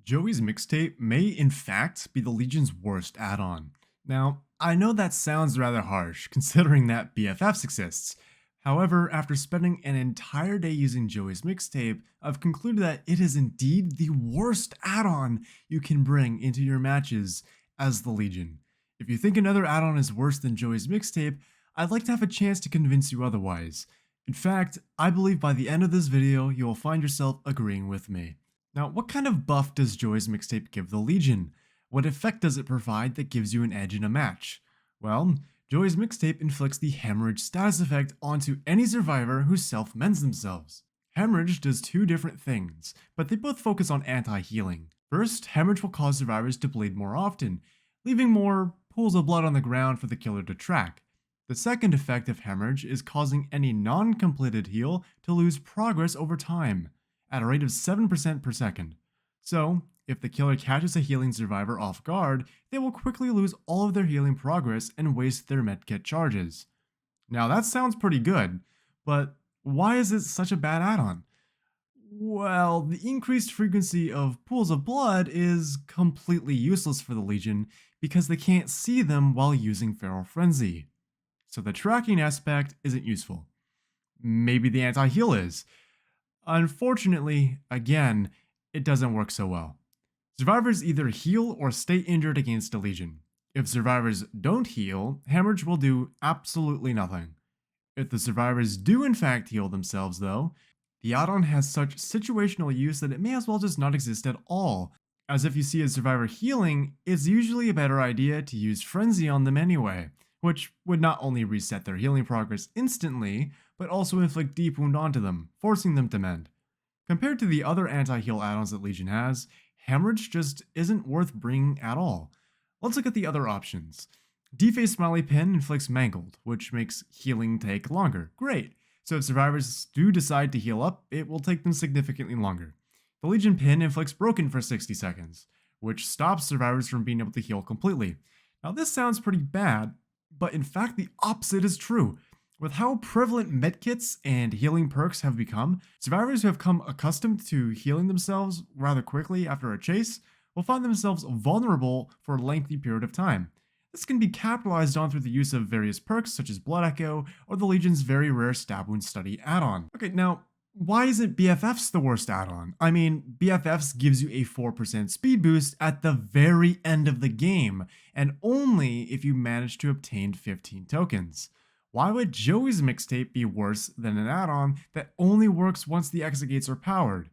Joey's mixtape may in fact be the Legion's worst add-on. Now, I know that sounds rather harsh, considering that BFFs exists. However, after spending an entire day using Joey's mixtape, I've concluded that it is indeed the worst add-on you can bring into your matches as the Legion. If you think another add-on is worse than Joey's mixtape, I'd like to have a chance to convince you otherwise. In fact, I believe by the end of this video, you will find yourself agreeing with me. Now, what kind of buff does Joey's mixtape give the Legion? What effect does it provide that gives you an edge in a match? Well, Joey's mixtape inflicts the Hemorrhage status effect onto any survivor who self-mends themselves. Hemorrhage does two different things, but they both focus on anti-healing. First, Hemorrhage will cause survivors to bleed more often, leaving more pools of blood on the ground for the killer to track. The second effect of Hemorrhage is causing any non-completed heal to lose progress over time, at a rate of 7% per second. So, if the killer catches a healing survivor off guard, they will quickly lose all of their healing progress and waste their medkit charges. Now that sounds pretty good, but why is it such a bad add-on? Well, the increased frequency of pools of blood is completely useless for the Legion because they can't see them while using Feral Frenzy. So the tracking aspect isn't useful. Maybe the anti-heal is. Unfortunately, again, it doesn't work so well. Survivors either heal or stay injured against a Legion. If survivors don't heal, Hemorrhage will do absolutely nothing. If the survivors do in fact heal themselves though, the add-on has such situational use that it may as well just not exist at all, as if you see a survivor healing, it's usually a better idea to use Frenzy on them anyway, which would not only reset their healing progress instantly, but also inflict deep wound onto them, forcing them to mend. Compared to the other anti-heal add-ons that Legion has, Hemorrhage just isn't worth bringing at all. Let's look at the other options. Deface Smiley Pin inflicts Mangled, which makes healing take longer. Great! So if survivors do decide to heal up, it will take them significantly longer. The Legion Pin inflicts Broken for 60 seconds, which stops survivors from being able to heal completely. Now this sounds pretty bad, but in fact the opposite is true. With how prevalent medkits and healing perks have become, survivors who have come accustomed to healing themselves rather quickly after a chase will find themselves vulnerable for a lengthy period of time. This can be capitalized on through the use of various perks such as Blood Echo or the Legion's very rare Stab Wound Study add-on. Okay, now, why isn't BFFs the worst add-on? I mean, BFFs gives you a 4% speed boost at the very end of the game, and only if you manage to obtain 15 tokens. Why would Joey's mixtape be worse than an add-on that only works once the exit gates are powered?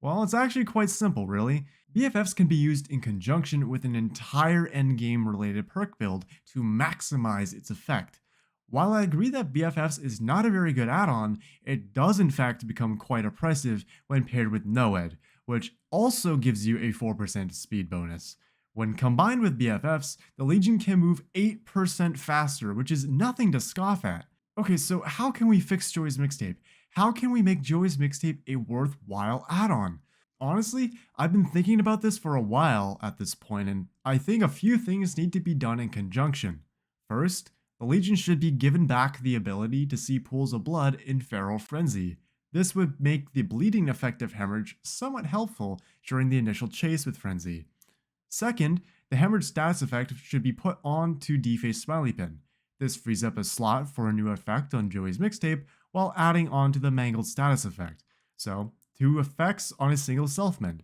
Well, it's actually quite simple, really. BFFs can be used in conjunction with an entire endgame related perk build to maximize its effect. While I agree that BFFs is not a very good add-on, it does in fact become quite oppressive when paired with NoEd, which also gives you a 4% speed bonus. When combined with BFFs, the Legion can move 8% faster, which is nothing to scoff at. Okay, so how can we fix Joey's mixtape? How can we make Joey's mixtape a worthwhile add-on? Honestly, I've been thinking about this for a while at this point, and I think a few things need to be done in conjunction. First, the Legion should be given back the ability to see pools of blood in Feral Frenzy. This would make the bleeding effect of Hemorrhage somewhat helpful during the initial chase with Frenzy. Second, the Hemorrhage status effect should be put on to Deface Smiley Pin. This frees up a slot for a new effect on Joey's mixtape while adding on to the Mangled status effect. So, 2 effects on a single self-mend.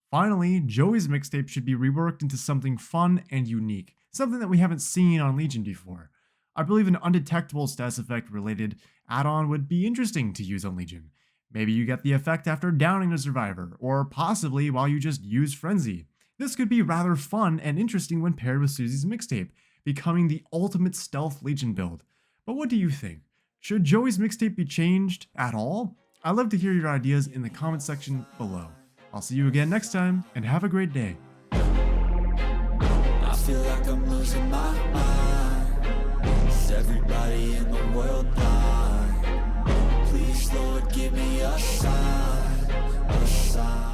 Finally, Joey's mixtape should be reworked into something fun and unique, something that we haven't seen on Legion before. I believe an undetectable status effect related add-on would be interesting to use on Legion. Maybe you get the effect after downing a survivor, or possibly while you just use Frenzy. This could be rather fun and interesting when paired with Susie's mixtape, becoming the ultimate stealth Legion build. But what do you think? Should Joey's mixtape be changed at all? I'd love to hear your ideas in the comment section below. I'll see you again next time, and have a great day. I feel like I'm losing my mind. Is everybody in the world blind? Please, Lord, give me a sign, a sign.